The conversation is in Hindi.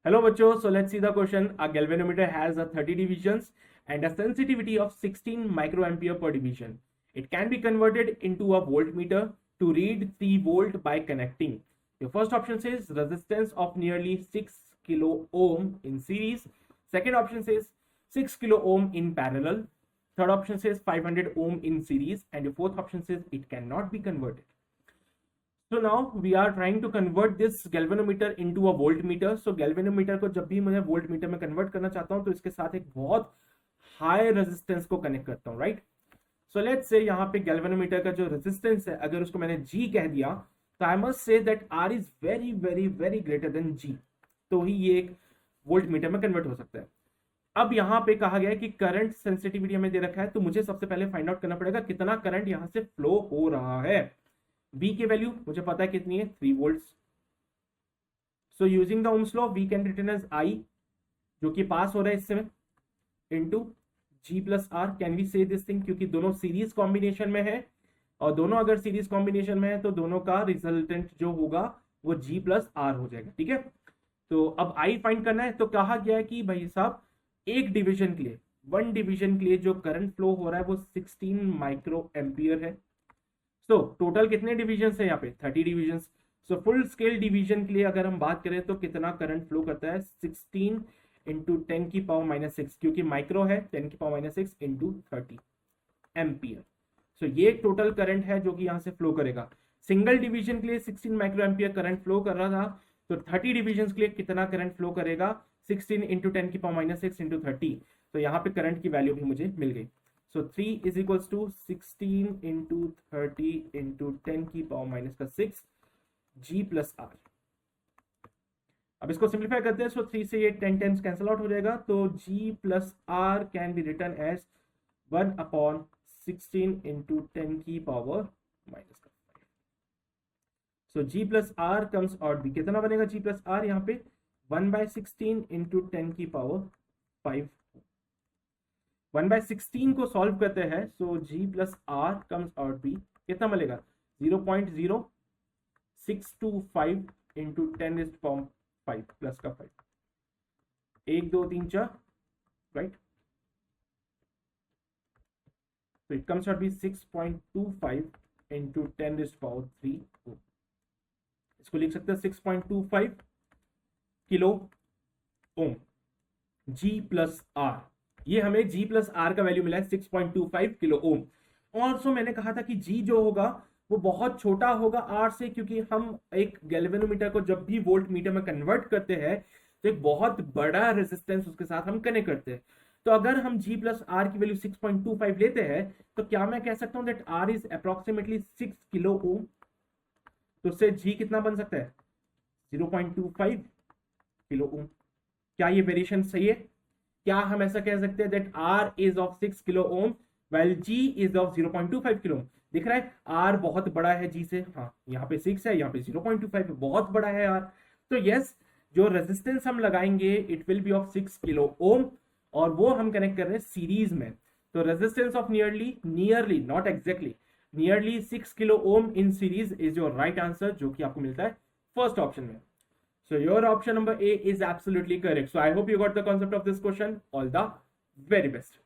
Hello bachcho, so let's see the question. A galvanometer has a 30 divisions and a sensitivity of 16 microampere per division. It can be converted into a voltmeter to read 3 volt by connecting. Your first option says resistance of nearly 6 kilo ohm in series. Second option says 6 kilo ohm in parallel. Third option says 500 ohm in series, and your fourth option says it cannot be converted. So now we are trying to convert this galvanometer into a voltmeter. So galvanometer को जब भी मैं voltmeter में convert करना चाहता हूं तो इसके साथ एक बहुत हाई रेजिस्टेंस को कनेक्ट करता हूं, राइट? सो लेट्स से यहाँ पे galvanometer का जो रेजिस्टेंस है, अगर उसको मैंने G कह दिया तो I must say that R is very very very greater than G, तो ही ये एक वोल्टमीटर में कन्वर्ट हो सकता है। अब यहाँ पे कहा गया है कि करंट सेंसिटिविटी हमें दे रखा है, तो मुझे सबसे पहले फाइंड आउट करना पड़ेगा कितना करंट यहाँ से फ्लो हो रहा है। V की वैल्यू मुझे पता है कितनी है, 3 volts. So using the ohms law we can written as I, जो कि पास हो रहा है इससे, into G plus R। Can we say this thing, क्योंकि दोनों सीरीज कॉम्बिनेशन में है, और दोनों अगर सीरीज कॉम्बिनेशन में है तो दोनों का रिजल्टेंट जो होगा वो G प्लस R हो जाएगा, ठीक है। तो अब I फाइंड करना है, तो कहा गया है कि भाई साहब एक डिवीजन के लिए, वन डिवीजन के लिए जो करंट फ्लो हो रहा है वो 16 माइक्रो एम्पियर है। तो टोटल कितने डिविजन है यहाँ पे, 30 division. So full scale division के लिए अगर हम बात करें तो कितना करंट फ्लो करता है, 16 इंटू 10 की पावर माइनस 6, क्योंकि माइक्रो है, 10 की पावर माइनस 6 इंटू 30 एम्पियर। सो ये टोटल करंट है जो कि यहाँ से फ्लो करेगा। सिंगल डिवीजन के लिए 16 माइक्रो एम्पियर करंट फ्लो कर रहा था, तो 30 डिविजन के लिए कितना करंट फ्लो करेगा, 16 इंटू 10 की पावर माइनस 6 इंटू 30। तो यहाँ पे करंट की वैल्यू भी मुझे मिल गई। So 3 is equals to 16 into 30 into 10 की पावर माइनस का 6 G प्लस R। अब इसको सिंप्लीफाई करते हैं, सो 3 से ये 10 टाइम्स कैंसिल आउट हो जाएगा, तो G plus R can be written as 1 upon 16 into 10 की पावर माइनस का 5। So G plus R comes out भी कितना बनेगा, G प्लस R यहाँ पे 1/16 इंटू 10 की पावर 5। 1/16 को सॉल्व करते हैं, सो G plus R comes out भी कितना मिलेगा, 0.0625 इंटू 10 इज पावर 5 प्लस का 5, 1 2 3 4, राइट। तो इट कम्स आउट भी 6.25 इंटू 10 इज पावर 3। इसको लिख सकते हैं 6.25 kilo ohm G plus R। ये हमें G प्लस R का वैल्यू मिला है 6.25 किलो ओम। और सो मैंने कहा था कि G जो होगा वो बहुत छोटा होगा R से, क्योंकि हम एक गैल्वेनोमीटर को जब भी वोल्ट मीटर में कन्वर्ट करते हैं तो एक बहुत बड़ा रेजिस्टेंस उसके साथ हम कनेक्ट करते हैं। तो अगर हम G प्लस R की वैल्यू 6.25 लेते हैं तो क्या मैं कह सकता हूं that R is approximately 6 kilo ohm. तो उससे G कितना बन सकता है, 0.25 किलो ओम। क्या ये वेरिएशन सही है? क्या हम ऐसा कह सकते हैं that R is of 6 kilo ohm while G is of 0.25 kilo ohm? दिख रहा है R बहुत बड़ा है G से, हाँ यहाँ पे 6 है, यहाँ पे 0.25 है, बहुत बड़ा है R। तो यस, जो रेजिस्टेंस हम लगाएंगे it will be of 6 kilo ohm, और वो हम कनेक्ट कर रहे हैं सीरीज में। तो resistance of nearly not exactly, nearly 6 kilo ohm in series is your right answer, जो कि आपको मिलता है फर्स्ट ऑप्शन में। So your option number A is absolutely correct. So I hope you got the concept of this question. All the very best.